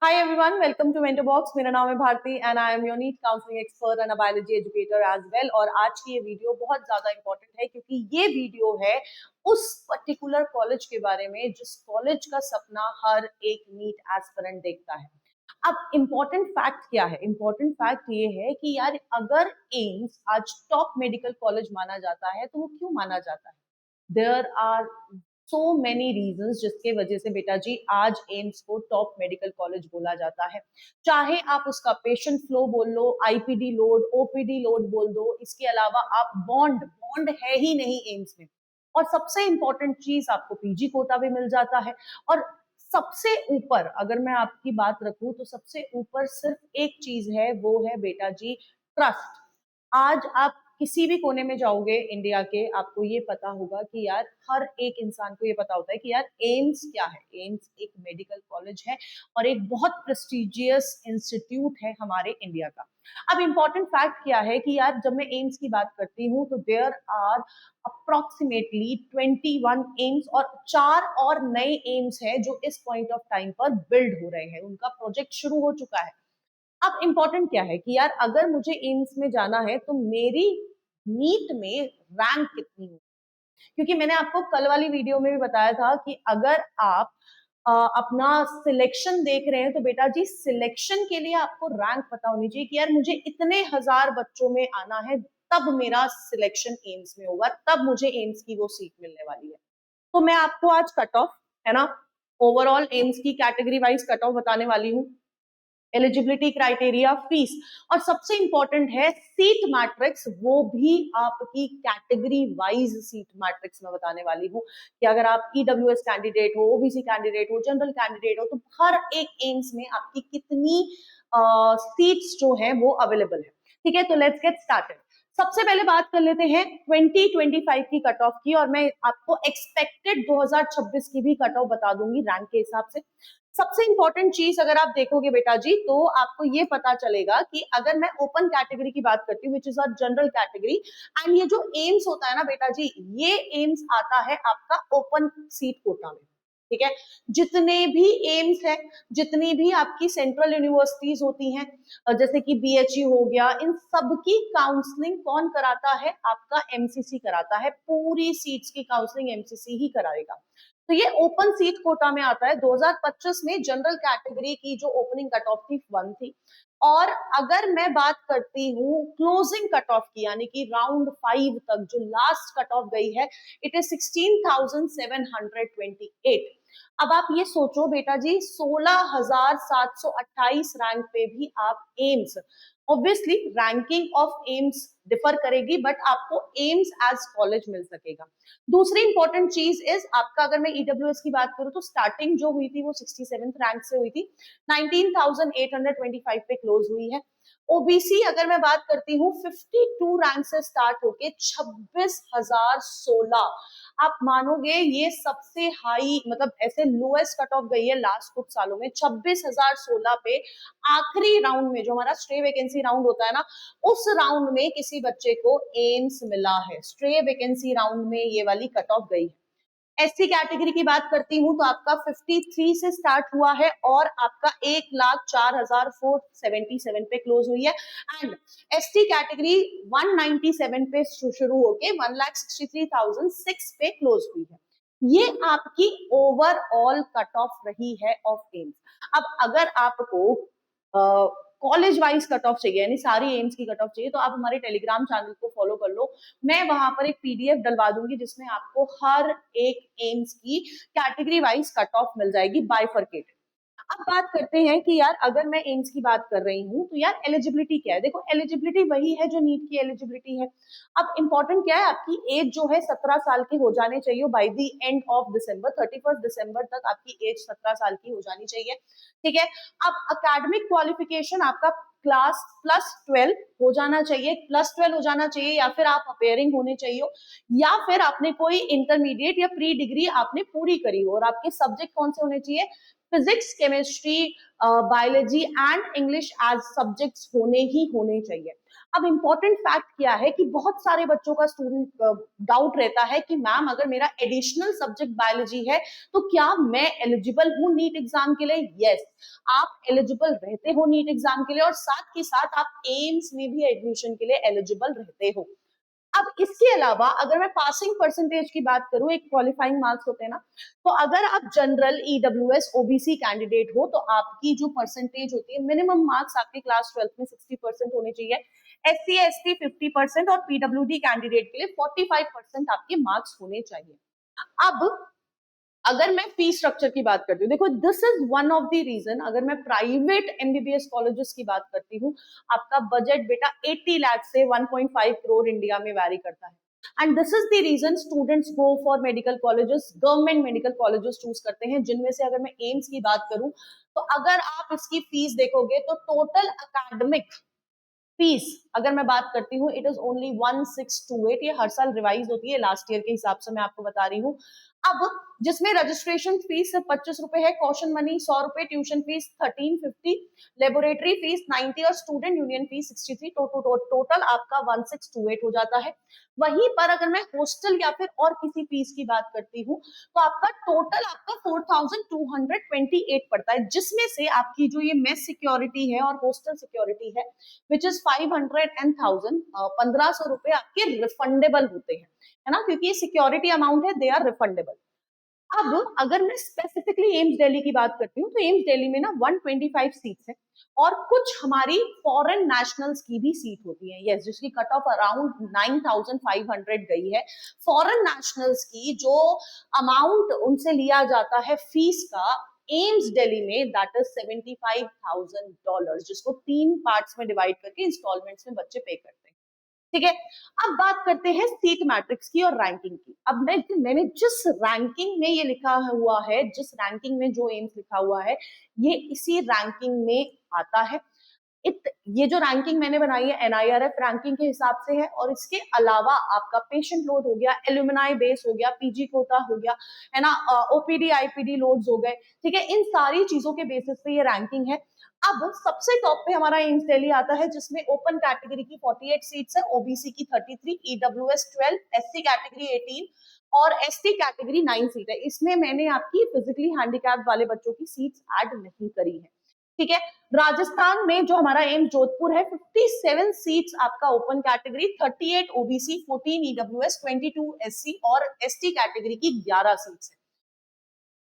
Hi everyone, welcome to Mentor Box. मेरा नाम है Bharti and I am your NEET counseling expert and a biology educator as well. और आज की ये वीडियो बहुत ज्यादा इंपॉर्टेंट है क्योंकि ये वीडियो है उस पर्टिकुलर कॉलेज के बारे में जिस कॉलेज का सपना हर एक नीट एस्पिरेंट देखता है। अब इम्पोर्टेंट फैक्ट क्या है? इम्पोर्टेंट फैक्ट ये है कि यार अगर एम्स आज टॉप मेडिकल कॉलेज माना जाता है तो वो क्यों माना जाता है? There are so many reasons जिसके वजह से बेटा जी आज एम्स को टॉप मेडिकल कॉलेज बोला जाता है। चाहे आप उसका पेशेंट फ्लो बोल लो, आईपीडी लोड, ओपीडी लोड बोल दो, इसके अलावा आप बॉन्ड बॉन्ड है ही नहीं एम्स में। और सबसे इंपॉर्टेंट चीज आपको पीजी कोटा भी मिल जाता है। और सबसे ऊपर अगर मैं आपकी बात रखूं तो सबसे ऊपर सिर्फ एक चीज है, वो है बेटा जी ट्रस्ट। आज आप किसी भी कोने में जाओगे इंडिया के, आपको ये पता होगा कि यार हर एक इंसान को ये पता होता है कि यार एम्स क्या है। एम्स एक मेडिकल कॉलेज है और एक बहुत प्रेस्टिजियस इंस्टीट्यूट है हमारे इंडिया का। अब इम्पोर्टेंट फैक्ट क्या है कि यार जब मैं एम्स की बात करती हूँ तो देयर आर अप्रोक्सीमेटली 21 एम्स और 4 और नए एम्स हैं जो इस पॉइंट ऑफ टाइम पर बिल्ड हो रहे हैं, उनका प्रोजेक्ट शुरू हो चुका है। अब इम्पोर्टेंट क्या है कि यार अगर मुझे एम्स में जाना है तो मेरी नीट में रैंक कितनी हो, क्योंकि मैंने आपको कल वाली वीडियो में भी बताया था कि अगर आप अपना सिलेक्शन देख रहे हैं तो बेटा जी सिलेक्शन के लिए आपको रैंक पता होनी चाहिए कि यार मुझे इतने हजार बच्चों में आना है, तब मेरा सिलेक्शन एम्स में होगा, तब मुझे एम्स की वो सीट मिलने वाली है। तो मैं आपको आज कट ऑफ है ना, ओवरऑल एम्स की कैटेगरी वाइज कट ऑफ बताने वाली हूँ, एलिजिबिलिटी क्राइटेरिया, फीस, और सबसे इंपॉर्टेंट है सीट मैट्रिक्स, वो भी आपकी कैटेगरी वाइज सीट मैट्रिक्स में बताने वाली हूँ कि अगर आप ईडब्ल्यूएस कैंडिडेट हो, ओबीसी कैंडिडेट हो, जनरल कैंडिडेट हो, तो हर एक एम्स में आपकी कितनी सीट्स जो है वो अवेलेबल है। ठीक है, तो लेट्स गेट स्टार्टेड। सबसे पहले बात कर लेते हैं 2025 की कट ऑफ की, और मैं आपको एक्सपेक्टेड 2026 की भी कट ऑफ बता दूंगी रैंक के हिसाब से। सबसे इंपॉर्टेंट चीज अगर आप देखोगे बेटा जी तो आपको ये पता चलेगा कि अगर मैं ओपन कैटेगरी की बात करती हूँ, which is a general category, and ये जो एम्स होता है ना बेटा जी, ये एम्स आता है आपका ओपन सीट कोटा में। ठीक है, जितने भी एम्स है, जितनी भी आपकी सेंट्रल यूनिवर्सिटीज होती हैं, जैसे कि बीएचयू हो गया, इन सब की काउंसलिंग कौन कराता है? आपका एमसीसी कराता है। पूरी सीट्स की काउंसलिंग एमसीसी ही कराएगा। तो ये ओपन सीट कोटा में आता है। 2025 में जनरल कैटेगरी की जो ओपनिंग कट ऑफ थी 1 थी, और अगर मैं बात करती हूँ क्लोजिंग कट ऑफ की, यानी कि राउंड 5 तक जो लास्ट कट ऑफ गई है, इट इज 16,728। अब आप ये सोचो बेटा जी, 16,728 रैंक पे भी आप AIIMS, obviously ranking of AIIMS differ करेगी, बट आपको एम्स एज कॉलेज मिल सकेगा। दूसरी इंपॉर्टेंट चीज इज आपका, अगर मैं ईडब्ल्यूएस की बात करूं तो स्टार्टिंग जो हुई थी वो 67th रैंक से हुई थी, 19,825 पे क्लोज हुई है। ओबीसी अगर मैं बात करती हूँ 52 रैंक से स्टार्ट होके 26,016, आप मानोगे ये सबसे हाई, मतलब ऐसे लोएस्ट कट ऑफ गई है लास्ट कुछ सालों में। 26,016 पे आखिरी राउंड में जो हमारा स्ट्रे वैकेंसी राउंड होता है ना, उस राउंड में किसी बच्चे को एम्स मिला है। स्ट्रे वैकेंसी राउंड में ये वाली कट ऑफ गई है। एससी कैटेगरी की बात करती हूँ तो आपका 53 से स्टार्ट हुआ है और आपका 1,04,477 पे क्लोज हुई है, एंड एसटी कैटेगरी 197 पे शुरू होके 1,63,006 पे क्लोज हुई है। ये आपकी ओवरऑल कट ऑफ रही है ऑफ एम्स। अब अगर आपको कॉलेज वाइज कट ऑफ चाहिए, यानी सारी एम्स की कट ऑफ चाहिए, तो आप हमारे टेलीग्राम चैनल को फॉलो कर लो। मैं वहां पर एक पीडीएफ डलवा दूंगी जिसमें आपको हर एक एम्स की कैटेगरी वाइज कट ऑफ मिल जाएगी बाइफरकेटेड। अब बात करते हैं कि यार अगर मैं एम्स की बात कर रही हूँ तो यार एलिजिबिलिटी क्या है? देखो एलिजिबिलिटी वही है जो नीट की एलिजिबिलिटी है। अब इंपॉर्टेंट क्या है, आपकी एज जो है 17 साल की हो जानी चाहिए by the end of December, 31 दिसंबर तक आपकी एज 17 साल की हो जानी चाहिए। ठीक है, अब अकेडमिक क्वालिफिकेशन आपका क्लास +12 हो जाना चाहिए, +12 हो जाना चाहिए, या फिर आप अपेयरिंग होने चाहिए, या फिर आपने कोई इंटरमीडिएट या प्री डिग्री आपने पूरी करी हो, और आपके सब्जेक्ट कौन से होने चाहिए? Physics, chemistry, biology and English as subjects होने ही होने चाहिए। अब इम्पोर्टेंट फैक्ट क्या है कि बहुत सारे बच्चों का स्टूडेंट डाउट रहता है कि मैम अगर मेरा एडिशनल सब्जेक्ट बायोलॉजी है तो क्या मैं एलिजिबल हूँ नीट एग्जाम के लिए? यस, आप एलिजिबल रहते हो नीट एग्जाम के लिए और साथ के साथ आप एम्स में भी एडमिशन के लिए एलिजिबल रहते हो। अब इसके अलावा अगर मैं पासिंग परसेंटेज की बात करूं, एक क्वालिफाइंग मार्क्स होते हैं ना, तो अगर आप जनरल, ईडब्ल्यूएस, ओबीसी कैंडिडेट हो तो आपकी जो परसेंटेज होती है, मिनिमम मार्क्स आपके क्लास 12 में 60% होने चाहिए, एससी एसटी 50% और पीडब्ल्यूडी कैंडिडेट के लिए 45% आपके मार्क्स होने चाहिए। अब अगर मैं फीस स्ट्रक्चर की बात करती हूँ, देखो this is one of the reason, अगर मैं प्राइवेट एमबीबीएस कॉलेजेस की बात करती हूँ, आपका बजट बेटा 80 लाख से 1.5 करोड़ इंडिया में वैरी करता है। And this is the reason students go for medical colleges, government medical colleges choose करते हैं, जिनमें से अगर मैं एम्स की बात करूं तो अगर आप इसकी फीस देखोगे तो टोटल अकेडमिक फीस अगर मैं बात करती हूँ, इट इज ओनली 1628, ये हर साल रिवाइज होती है, लास्ट ईयर के हिसाब से मैं आपको बता रही हूँ। अब जिसमें रजिस्ट्रेशन फीस सिर्फ 25 रुपए है, कॉशन मनी 100 रुपए, ट्यूशन फीस 1350, लेबोरेटरी फीस 90 और स्टूडेंट यूनियन फीस 63, टोटल आपका 1628 हो जाता है। वहीं पर अगर मैं हॉस्टल या फिर और किसी फीस की बात करती हूँ तो आपका टोटल आपका 4228 पड़ता है, जिसमें से आपकी जो ये मेस सिक्योरिटी है और हॉस्टल सिक्योरिटी है विच इज 500 एंड 1000, 1500 रुपए आपके रिफंडेबल होते हैं, है ना, क्योंकि ये सिक्योरिटी अमाउंट है, दे आर रिफंडेबल। अब अगर मैं स्पेसिफिकली एम्स दिल्ली की बात करती हूँ तो एम्स दिल्ली में ना 125 सीट्स है और कुछ हमारी फॉरेन नेशनल्स की भी सीट होती है, यस, जिसकी कट ऑफ अराउंड 9500 गई है। फॉरेन नेशनल्स की जो अमाउंट उनसे लिया जाता है फीस का एम्स दिल्ली में, दैट इज $75,000, जिसको 3 पार्ट्स में डिवाइड करके इंस्टॉलमेंट्स में बच्चे पे करते हैं। ठीक है, अब बात करते हैं सीट मैट्रिक्स की और रैंकिंग की। अब मैंने जिस रैंकिंग में ये लिखा हुआ है, जिस रैंकिंग में जो एम्स लिखा हुआ है, ये इसी रैंकिंग में आता है। ये जो रैंकिंग मैंने बनाई है एनआईआरएफ रैंकिंग के हिसाब से है, और इसके अलावा आपका पेशेंट लोड हो गया, एल्यूमिनाई बेस हो गया, पीजी कोटा हो गया, है ना, ओपीडी आईपीडी लोड्स हो गए, ठीक है, इन सारी चीजों के बेसिस पे ये रैंकिंग है। अब सबसे टॉप पे हमारा एम्स दिल्ली आता है, जिसमें ओपन कैटेगरी की 48 सीट्स है, ओबीसी की 33, ईडब्ल्यूएस 12, एससी कैटेगरी 18 और एसटी कैटेगरी 9 सीट है। इसमें मैंने आपकी फिजिकली हैंडीकैप्ड वाले बच्चों की सीट्स ऐड नहीं करी है। ठीक है, राजस्थान में जो हमारा एम्स जोधपुर है, 57 सीट्स आपका open category, 38 OBC, 14 EWS, 22 SC और एसटी कैटेगरी की 11 सीट्स है।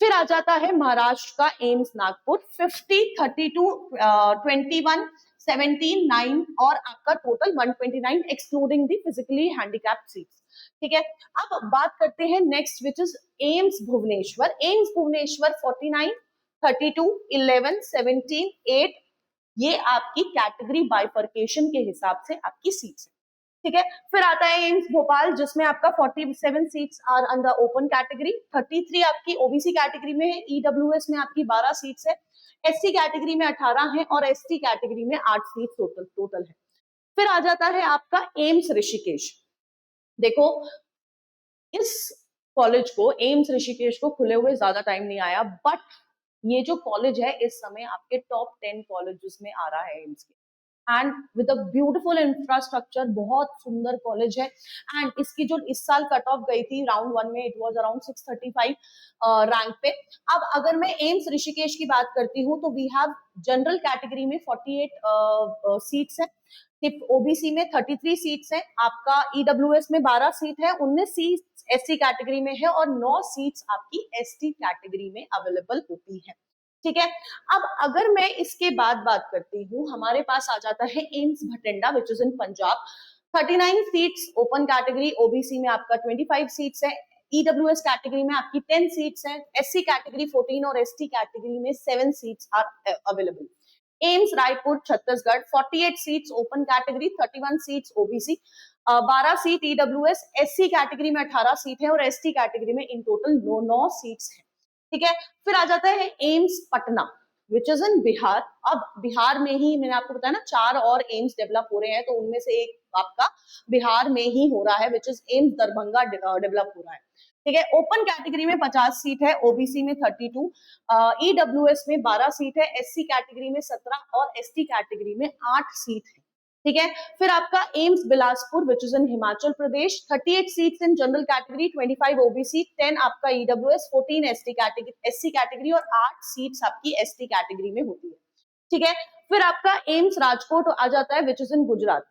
फिर आ जाता है महाराष्ट्र का एम्स नागपुर, 50, 32, 21, 17, 9 और आपका total 129 excluding the physically handicapped seats. ठीक है, अब बात करते हैं next which is AIIMS Bhubaneswar. AIIMS Bhubaneswar 49, 32, 11, 17, 8, ये आपकी कैटेगरी बाइफर्केशन के हिसाब से आपकी सीट्स है। ठीक है, फिर आता है एम्स भोपाल, जिसमें आपका 47 seats are under open category, 33 आपकी ओबीसी कैटेगरी में है, ईडब्ल्यूएस में आपकी 12 सीट्स है, एससी कैटेगरी में 18 है और एसटी कैटेगरी में 8 सीट टोटल है। फिर आ जाता है आपका एम्स ऋषिकेश। देखो, इस कॉलेज को, एम्स ऋषिकेश को खुले हुए ज्यादा टाइम नहीं आया, बट ये जो कॉलेज है इस समय आपके टॉप 10 कॉलेजेस में आ रहा है एम्स के, and with a beautiful infrastructure, बहुत सुंदर कॉलेज है। एंड इसकी जो इस साल कट ऑफ गई थी राउंड 1 में, इट वाज अराउंड 635 रैंक पे। अब अगर मैं एम्स ऋषिकेश की बात करती हूँ तो वी हैव जनरल कैटेगरी में 48 सीट्स है, ओबीसी में 33 सीट्स है, आपका ईडब्ल्यूएस में 12 सीट है, 19 सीट एससी कैटेगरी में है और 9 सीट्स आपकी एसटी कैटेगरी में अवेलेबल होती है। ठीक है, अब अगर मैं इसके बाद बात करती हूँ, हमारे पास आ जाता है AIIMS Bathinda which is in Punjab, 39 seats open category, OBC में आपका 25 सीट्स है, ईडब्ल्यूएस कैटेगरी में आपकी 10 सीट्स है, एससी कैटेगरी 14 और एसटी कैटेगरी में 7 seats are available. AIIMS Raipur Chhattisgarh, 48 seats open category, 31 seats OBC, 12 seat EWS, SC category में 18 सीट है और एसटी कैटेगरी में इन टोटल 9 सीट्स है। ठीक है, फिर आ जाता है एम्स पटना विच इज इन बिहार। अब बिहार में ही मैंने आपको बताया ना 4 और एम्स डेवलप हो रहे हैं, तो उनमें से एक आपका बिहार में ही हो रहा है विच इज एम्स दरभंगा डेवलप हो रहा है। ठीक है, ओपन कैटेगरी में 50 सीट है, ओबीसी में 32, ईडब्ल्यूएस में 12 सीट है, एससी कैटेगरी में 17 और एसटी कैटेगरी में 8 सीट है। ठीक है। फिर आपका AIIMS Bilaspur which is in Himachal Pradesh, 38 seats in general category, 25 OBC, 10 आपका ईडब्ल्यूएस, 14 एससी कैटेगरी और 8 सीट्स आपकी एसटी कैटेगरी में होती है। ठीक है। फिर आपका एम्स राजकोट आ जाता है विच इज इन गुजरात।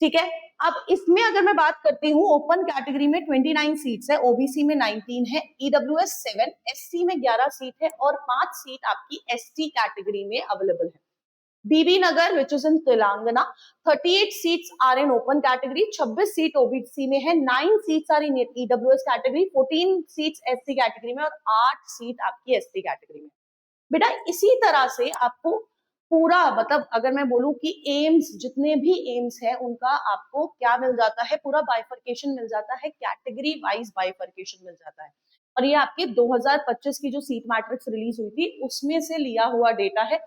ठीक है। अब इसमें अगर मैं बात करती हूँ, ओपन कैटेगरी में 29 सीट्स है, ओबीसी में 19 है, ईडब्ल्यूएस 7, एससी में 11 सीट है और 5 सीट आपकी एसटी कैटेगरी में अवेलेबल है। Bibi Nagar which is in Telangana, 38 seats are in open category, 26 seat OBC में है, 9 seats are in EWS category, 14 seats SC category में और 8 सीट आपकी एसटी कैटेगरी में। बेटा इसी तरह से आपको पूरा, मतलब अगर मैं बोलूं कि एम्स, जितने भी एम्स है उनका आपको क्या मिल जाता है, पूरा बाइफर्केशन मिल जाता है, कैटेगरी वाइज बाइफर्केशन मिल जाता है। और ये आपके 2025 की जो सीट मैट्रिक्स रिलीज हुई थी उसमें से लिया हुआ डेटा है।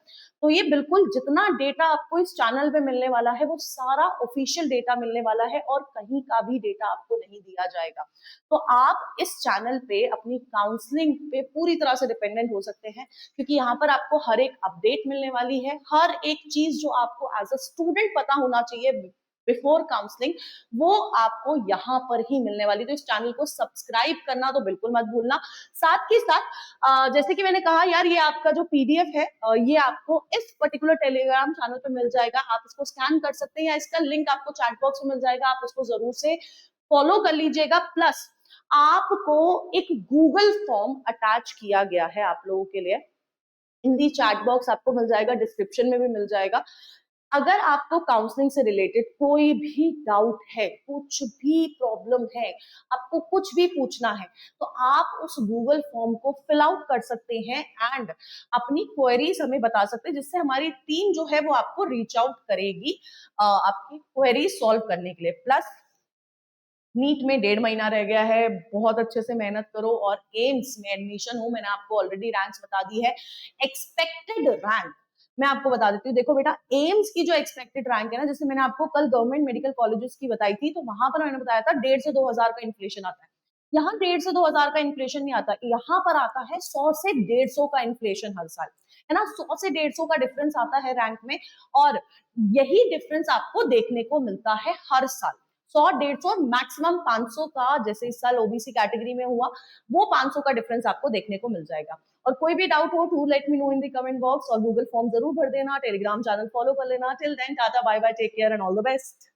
तो ये बिल्कुल जितना डेटा आपको इस चैनल पे मिलने वाला है वो सारा ऑफिशियल डेटा मिलने वाला है और कहीं का भी डेटा आपको नहीं दिया जाएगा। तो आप इस चैनल पे अपनी काउंसलिंग पे पूरी तरह से डिपेंडेंट हो सकते हैं, क्योंकि यहाँ पर आपको हर एक अपडेट मिलने वाली है, हर एक चीज जो आपको एज अ स्टूडेंट पता होना चाहिए बिफोर काउंसलिंग, वो आपको यहाँ पर ही मिलने वाली। तो इस चैनल को सब्सक्राइब करना तो बिल्कुल मत भूलना। साथ ही साथ जैसे कि मैंने कहा यार, ये आपका जो पीडीएफ है ये आपको इस पर्टिकुलर टेलीग्राम चैनल पे मिल जाएगा, आप इसको स्कैन कर सकते हैं या इसका लिंक आपको चैट बॉक्स में मिल जाएगा, आप उसको जरूर से फॉलो कर लीजिएगा। प्लस आपको एक गूगल फॉर्म अटैच किया गया है आप लोगों के लिए, इन दी चैट बॉक्स आपको मिल जाएगा, डिस्क्रिप्शन में भी मिल जाएगा। अगर आपको काउंसलिंग से रिलेटेड कोई भी डाउट है, कुछ भी प्रॉब्लम है, आपको कुछ भी पूछना है, तो आप उस गूगल फॉर्म को फिल आउट कर सकते हैं एंड अपनी क्वेरीज हमें बता सकते हैं, जिससे हमारी टीम जो है वो आपको रीच आउट करेगी आपकी क्वेरी सॉल्व करने के लिए। प्लस नीट में 1.5 महीना रह गया है, बहुत अच्छे से मेहनत करो और एम्स में एडमिशन हो, मैंने आपको ऑलरेडी रैंक्स बता दी है। एक्सपेक्टेड रैंक मैं आपको बता देती हूँ। देखो बेटा, एम्स की जो एक्सपेक्टेड रैंक है ना, जैसे मैंने आपको कल गवर्नमेंट मेडिकल कॉलेजेस की बताई थी, तो वहां पर मैंने बताया था 1.5 से 2 हजार का इन्फ्लेशन आता है। यहाँ 1.5 से 2 हजार का इन्फ्लेशन नहीं आता, यहाँ पर आता है 100 से 150 का इन्फ्लेशन हर साल, है ना। 100 से 150 का डिफरेंस आता है रैंक में, और यही डिफरेंस आपको देखने को मिलता है हर साल। 100, 150, मैक्सिमम 500 का, जैसे इस साल ओबीसी कैटेगरी में हुआ, वो 500 का डिफरेंस आपको देखने को मिल जाएगा। और कोई भी डाउट हो to let me know in the comment box, और गूगल फॉर्म जरूर भर देना, टेलीग्राम चैनल फॉलो कर लेना। Till then tata bye bye, take care and all the best.